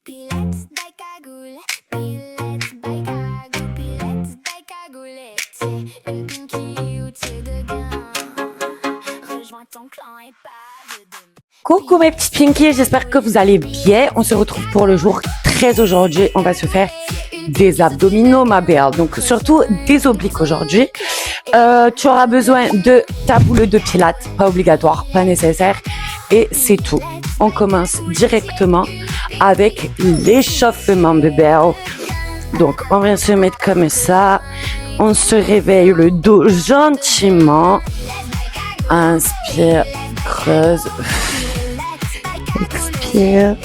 Pilettes by Cagoule, pilettes by Cagoule, pilettes by Cagoule. T'es une pinky ou t'es de gain. Rejoins ton clan et pas de demain. Coucou mes petites pinkies, j'espère que vous allez bien. On se retrouve pour le jour 13 aujourd'hui. On va se faire des abdominaux, ma belle. Donc surtout des obliques aujourd'hui. Tu auras besoin de ta boule de pilates, pas obligatoire, pas nécessaire. Et c'est tout. On commence directement avec l'échauffement, bébé. Donc on vient se mettre comme ça. On se réveille le dos gentiment. Inspire, creuse. Expire.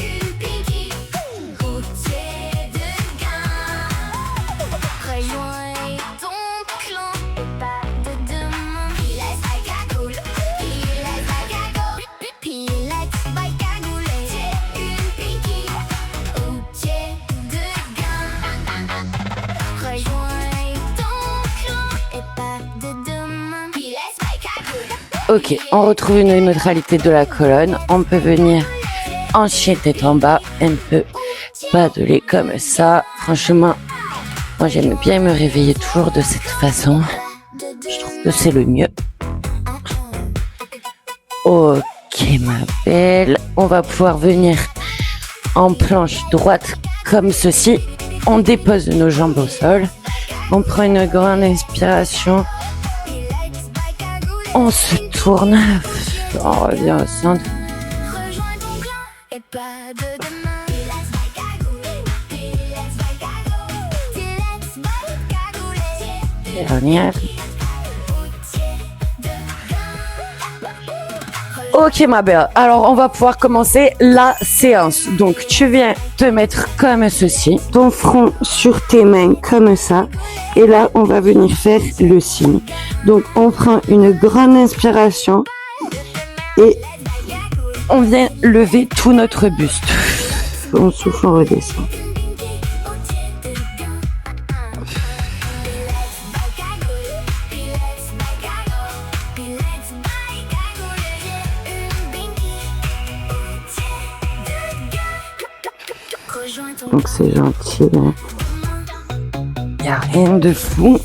Ok, on retrouve une neutralité de la colonne. On peut venir en chien tête en bas, un peu paddler comme ça. Franchement, moi j'aime bien me réveiller toujours de cette façon. Je trouve que c'est le mieux. Ok ma belle, on va pouvoir venir en planche droite comme ceci. On dépose nos jambes au sol. On prend une grande inspiration. On se tourne. On revient au centre. Dernière. Ok ma belle, alors on va pouvoir commencer la séance. Donc tu viens te mettre comme ceci, ton front sur tes mains comme ça. Et là on va venir faire le signe. Donc on prend une grande inspiration et on vient lever tout notre buste. On souffle, on redescend. Donc c'est gentil, hein. Il n'y a rien de fou,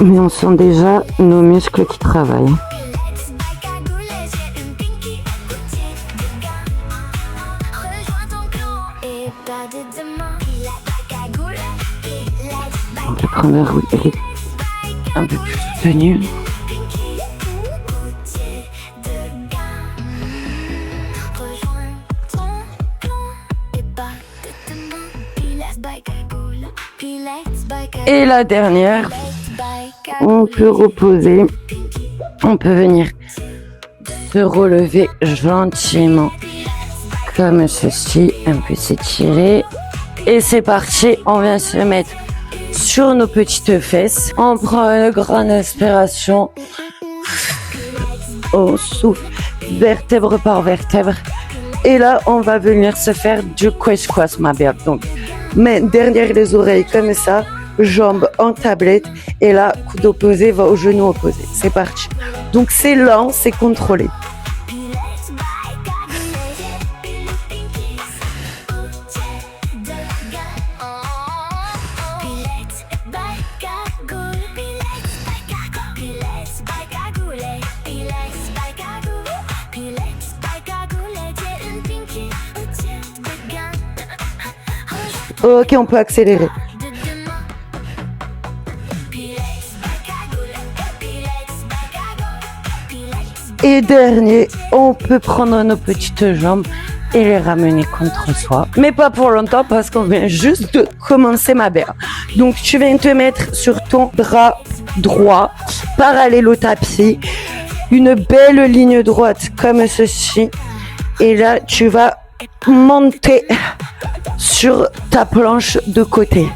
mais on sent déjà nos muscles qui travaillent. On peut prendre un rythme un peu plus soutenu. Et la dernière, on peut reposer, on peut venir se relever gentiment comme ceci, un peu s'étirer. Et c'est parti, on vient se mettre sur nos petites fesses. On prend une grande inspiration, on souffle vertèbre par vertèbre. Et là, on va venir se faire du quiz-quas, ma belle. Donc, main derrière les oreilles comme ça, jambes en tablette. Et là, coude opposé va au genou opposé. C'est parti. Donc, c'est lent, c'est contrôlé. Ok, on peut accélérer. Et dernier, on peut prendre nos petites jambes et les ramener contre soi. Mais pas pour longtemps parce qu'on vient juste de commencer ma belle. Donc tu viens te mettre sur ton bras droit, parallèle au tapis. Une belle ligne droite comme ceci. Et là, tu vas monter sur ta planche de côté.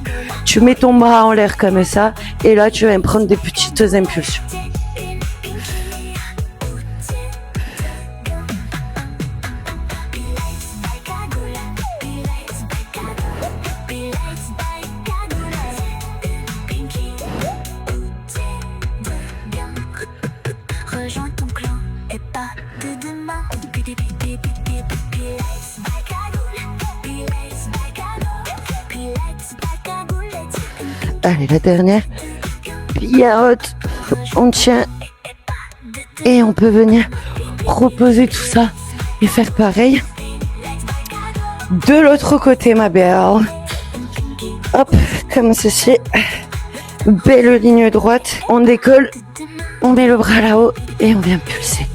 Tu mets ton bras en l'air comme ça. Et là, tu vas prendre des petites impulsions. Rejoins ton clan et pas de demain. Allez, la dernière. Pierrotte. On tient. Et on peut venir reposer tout ça et faire pareil. De l'autre côté, ma belle. Hop, comme ceci. Belle ligne droite. On décolle. On met le bras là-haut et on vient pulser.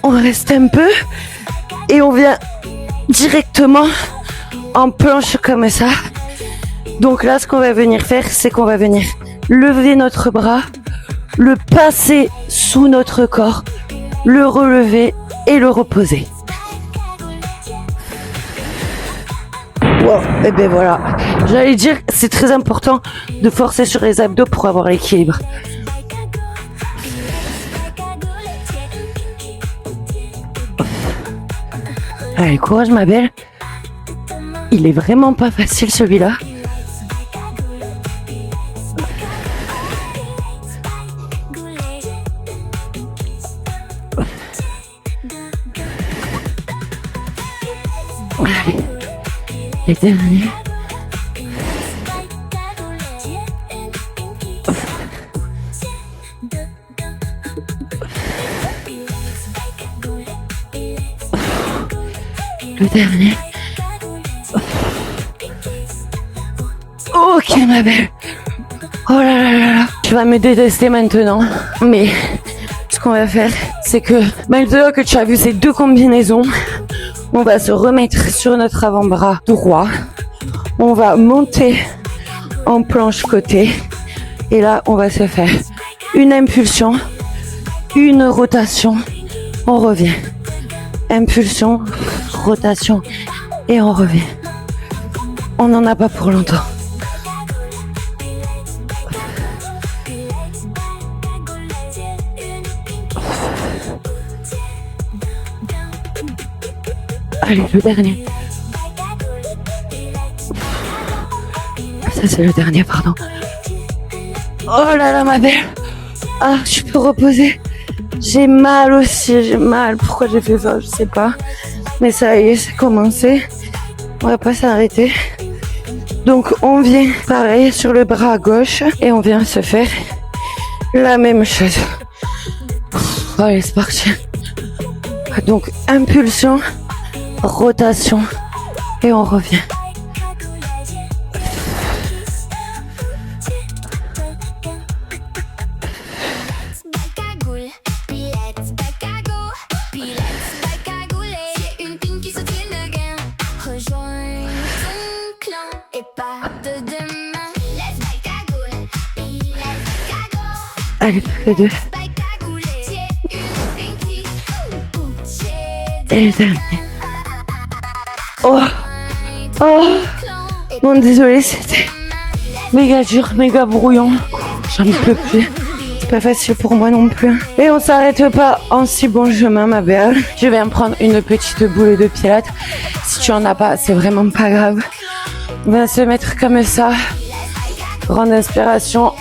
On reste un peu et on vient directement en planche comme ça. Donc là, ce qu'on va venir faire, c'est qu'on va venir lever notre bras, le passer sous notre corps, le relever et le reposer. Wow, et ben voilà. J'allais dire, c'est très important de forcer sur les abdos pour avoir l'équilibre. Allez, courage ma belle. Il est vraiment pas facile celui-là. Allez, les derniers. Le dernier. Ok ma belle. Oh là là là là. Tu vas me détester maintenant. Mais ce qu'on va faire, c'est que maintenant que tu as vu ces deux combinaisons, on va se remettre sur notre avant-bras droit. On va monter en planche côté. Et là, on va se faire une impulsion, une rotation. On revient. Impulsion, rotation et on revient. On n'en a pas pour longtemps. Allez, le dernier. Ça, c'est le dernier, pardon. Oh là là, ma belle. Ah, je peux reposer. J'ai mal aussi, j'ai mal. Pourquoi j'ai fait ça, je sais pas. Mais ça y est, c'est commencé. On va pas s'arrêter. Donc, on vient, pareil, sur le bras gauche. Et on vient se faire la même chose. Allez, c'est parti. Donc, impulsion, rotation. Et on revient. Allez, les deux. Et le dernier. Oh, oh. Bon, désolé, c'était méga dur, méga brouillon. J'en peux plus. C'est pas facile pour moi non plus. Et on s'arrête pas en si bon chemin, ma belle. Je vais en prendre une petite boule de pilates. Si tu en as pas, c'est vraiment pas grave. On va se mettre comme ça. Grande inspiration.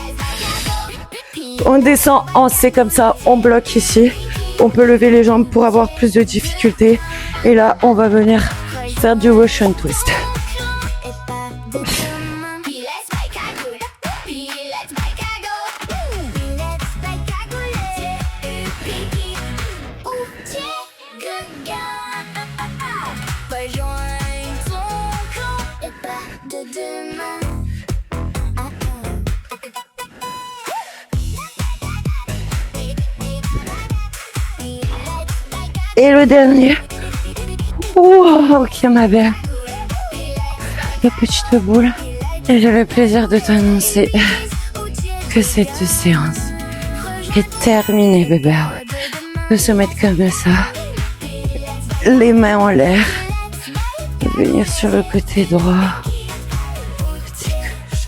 On descend en C comme ça, on bloque ici. On peut lever les jambes pour avoir plus de difficulté. Et là, on va venir faire du Russian twist. Et le dernier. Oh, ok ma belle. La petite boule. Et j'ai le plaisir de t'annoncer que cette séance est terminée, bébé. On peut se mettre comme ça. Les mains en l'air. Venir sur le côté droit. Petit gauche.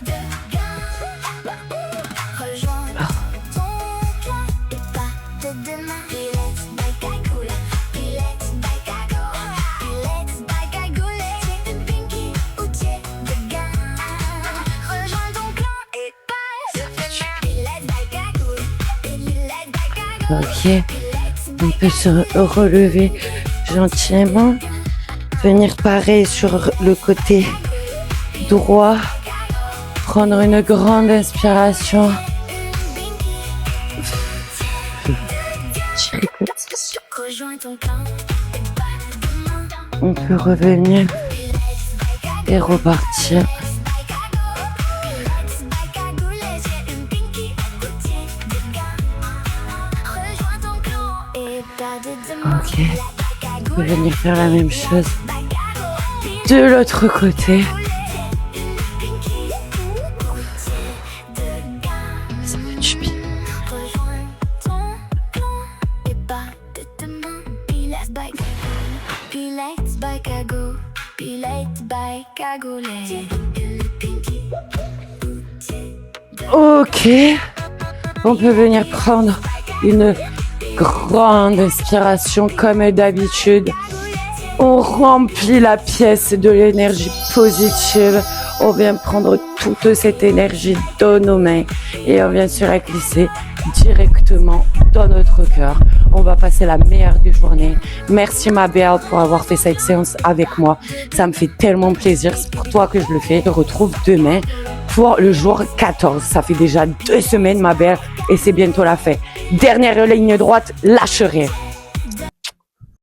Ok. On peut se relever gentiment. Venir pareil sur le côté droit. Prendre une grande inspiration. Rejoins ton clan. On peut revenir et repartir. Ok. On peut venir faire la même chose de l'autre côté. Ça fait du bien. Ok. On peut venir prendre une grande inspiration comme d'habitude. On remplit la pièce de l'énergie positive. On vient prendre toute cette énergie dans nos mains et on vient se la glisser directement dans notre cœur. On va passer la meilleure des journées. Merci ma belle pour avoir fait cette séance avec moi. Ça me fait tellement plaisir. C'est pour toi que je le fais. Je te retrouve demain pour le jour 14. Ça fait déjà 2 semaines ma belle et c'est bientôt la fin. Dernière ligne droite, lâche rien.